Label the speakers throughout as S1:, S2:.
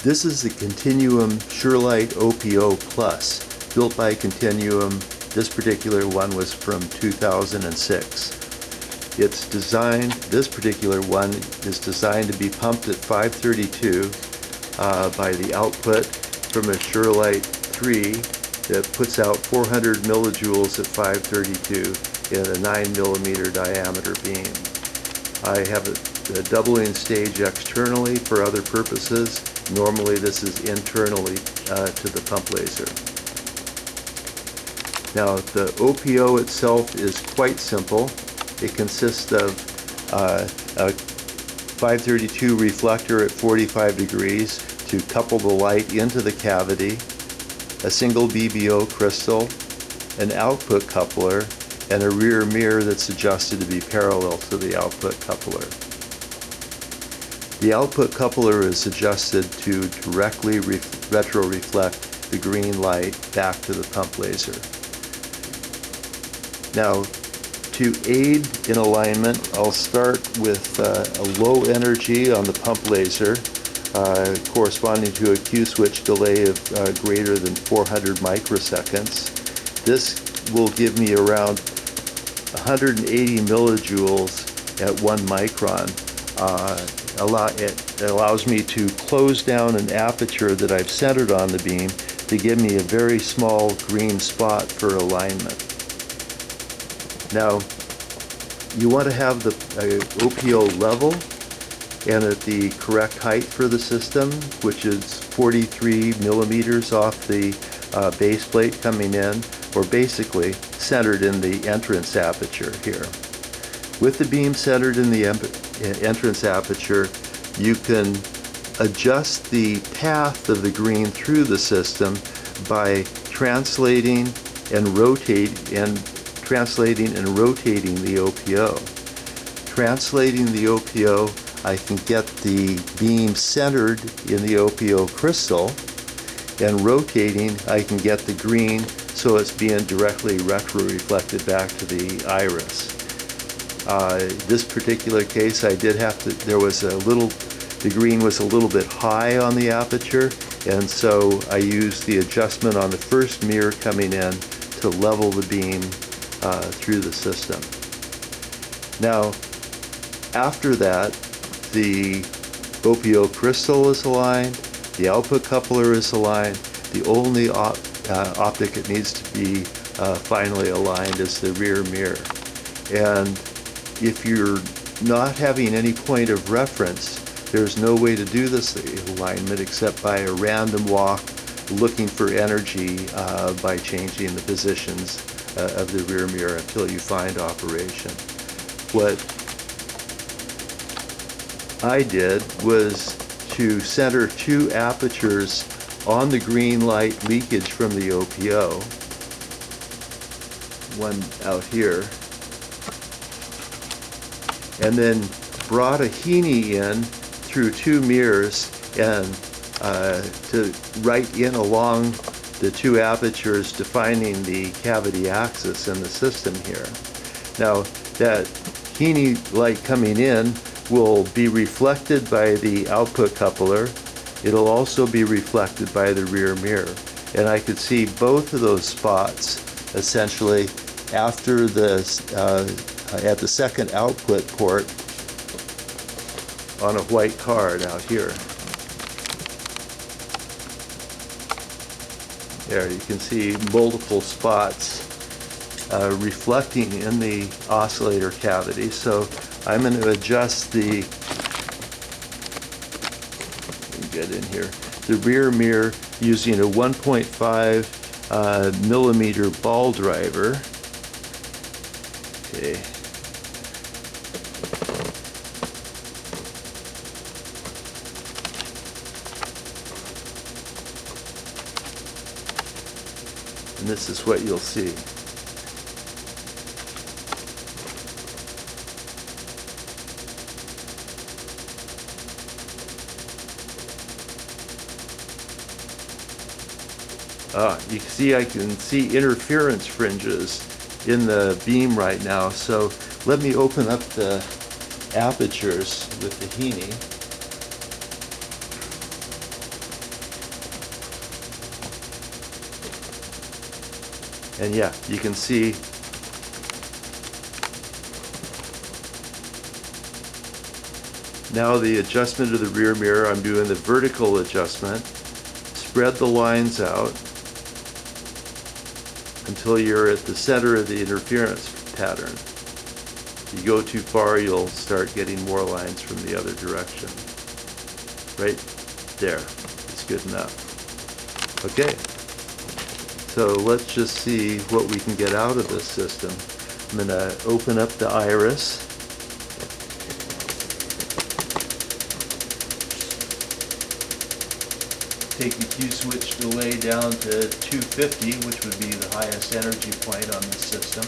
S1: This is the Continuum Surelite OPO Plus, built by Continuum. This particular one was from 2006. It's designed, this particular one is designed to be pumped at 532 by the output from a Surelite 3 that puts out 400 millijoules at 532 in a 9 millimeter diameter beam. I have a doubling stage externally for other purposes. Normally this is internally to the pump laser. Now the OPO itself is quite simple. It consists of a 532 reflector at 45 degrees to couple the light into the cavity, a single BBO crystal, an output coupler, and a rear mirror that's adjusted to be parallel to the output coupler. The output coupler is adjusted to directly retro-reflect the green light back to the pump laser. Now, to aid in alignment, I'll start with a low energy on the pump laser, corresponding to a Q-switch delay of greater than 400 microseconds. This will give me around 180 millijoules at 1 micron. It allows me to close down an aperture that I've centered on the beam to give me a very small green spot for alignment. Now, you want to have the OPO level and at the correct height for the system, which is 43 millimeters off the base plate coming in, or basically centered in the entrance aperture here. With the beam centered in the entrance aperture, you can adjust the path of the green through the system by translating and rotating the OPO. Translating the OPO, I can get the beam centered in the OPO crystal, and rotating, I can get the green so it's being directly retro-reflected back to the iris. This particular case, I did have to, the green was a little bit high on the aperture, and so I used the adjustment on the first mirror coming in to level the beam through the system. Now, after that, the OPO crystal is aligned, the output coupler is aligned. The only optic that needs to be finally aligned is the rear mirror. And if you're not having any point of reference, there's no way to do this alignment except by a random walk looking for energy by changing the positions of the rear mirror until you find operation. What I did was to center two apertures on the green light leakage from the OPO, one out here, and then brought a Heaney in through two mirrors and to right in along the two apertures defining the cavity axis in the system here. Now that Heaney light coming in will be reflected by the output coupler. It'll also be reflected by the rear mirror. And I could see both of those spots essentially after this, at the second output port on a white card out here. There you can see multiple spots reflecting in the oscillator cavity. So I'm going to adjust the, get in here, the rear mirror using a 1.5 millimeter ball driver. Okay. And this is what you'll see. You can see I can see interference fringes in the beam right now, so let me open up the apertures with the Heaney. And yeah, you can see now the adjustment of the rear mirror. I'm doing the vertical adjustment. Spread the lines out until you're at the center of the interference pattern. If you go too far, you'll start getting more lines from the other direction. Right there, it's good enough. Okay, so let's just see what we can get out of this system. I'm going to open up the iris. Take the Q switch delay down to 250, which would be the highest energy point on this system.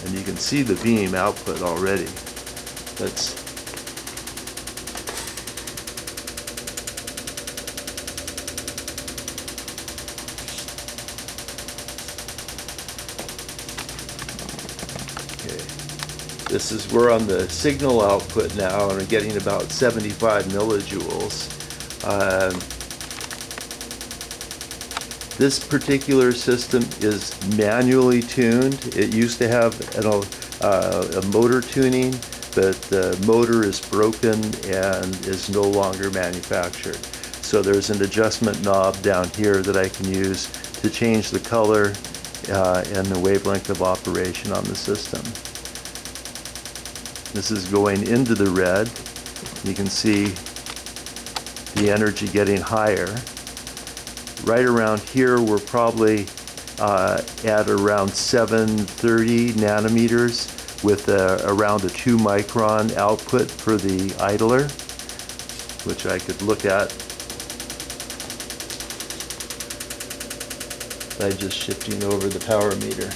S1: And you can see the beam output already. Let's This is, we're on the signal output now, and we're getting about 75 millijoules. This particular system is manually tuned. It used to have a motor tuning, but the motor is broken and is no longer manufactured. So there's an adjustment knob down here that I can use to change the color and the wavelength of operation on the system. This is going into the red. You can see the energy getting higher. Right around here, we're probably at around 730 nanometers with around a 2 micron output for the idler, which I could look at by just shifting over the power meter.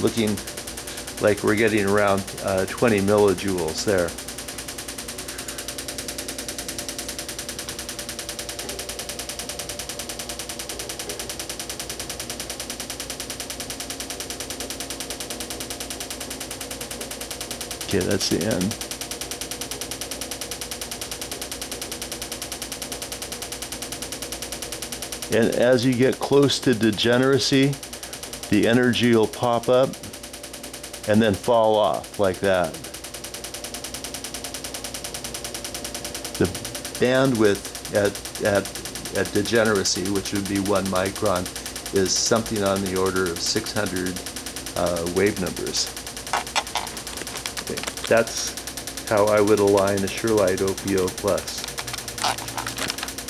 S1: Looking like we're getting around 20 millijoules there. Okay, that's the end. And as you get close to degeneracy, the energy will pop up and then fall off like that. The bandwidth at degeneracy, which would be 1 micron, is something on the order of 600 wave numbers. Okay, that's how I would align a Surelite OPO Plus.